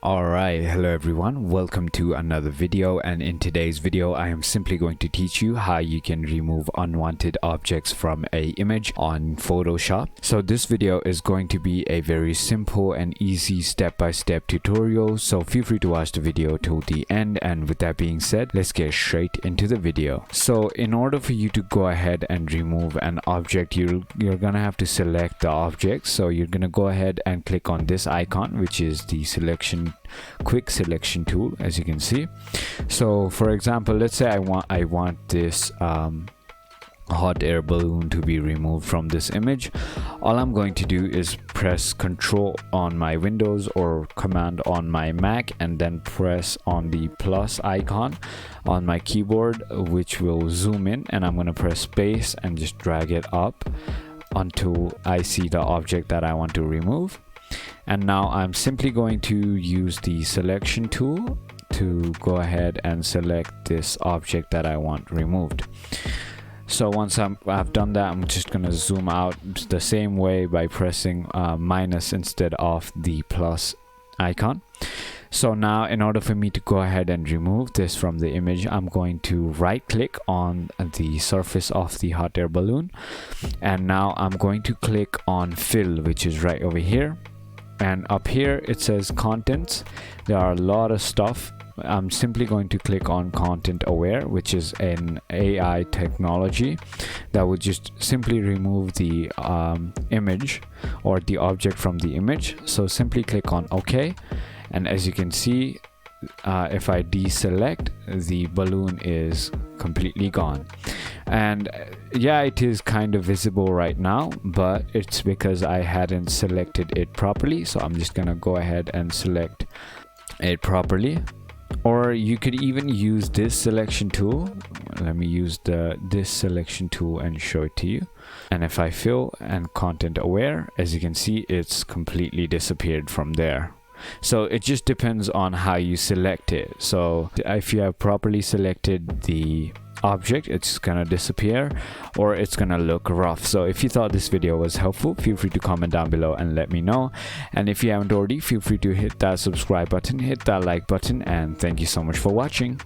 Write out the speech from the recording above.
Alright, hello everyone, welcome to another video, and in today's video I am simply going to teach you how you can remove unwanted objects from a image on Photoshop. So this video is going to be a very simple and easy step-by-step tutorial, so feel free to watch the video till the end. And with that being said, let's get straight into the video. So in order for you to go ahead and remove an object, you're gonna have to select the object. So you're gonna go ahead and click on this icon, which is the quick selection tool, as you can see. So for example, let's say I want this hot air balloon to be removed from this image. All I'm going to do is press Control on my Windows or Command on my Mac, and then press on the plus icon on my keyboard, which will zoom in, and I'm going to press space and just drag it up until I see the object that I want to remove. And now I'm simply going to use the selection tool to go ahead and select this object that I want removed. So once I've done that, I'm just going to zoom out the same way by pressing minus instead of the plus icon. So now in order for me to go ahead and remove this from the image, I'm going to right click on the surface of the hot air balloon, and now I'm going to click on fill, which is right over here. And up here it says contents. There are a lot of stuff. I'm simply going to click on content aware, which is an AI technology that would just simply remove the image or the object from the image. So simply click on OK, and as you can see, if I deselect, the balloon is completely gone. And yeah, it is kind of visible right now, but it's because I hadn't selected it properly. So I'm just gonna go ahead and select it properly. Or you could even use this selection tool. Let me use this selection tool and show it to you. And if I fill and content aware, as you can see, it's completely disappeared from there. So it just depends on how you select it. So if you have properly selected the object, it's gonna disappear, or it's gonna look rough. So if you thought this video was helpful, feel free to comment down below and let me know. And if you haven't already, feel free to hit that subscribe button, hit that like button, and thank you so much for watching.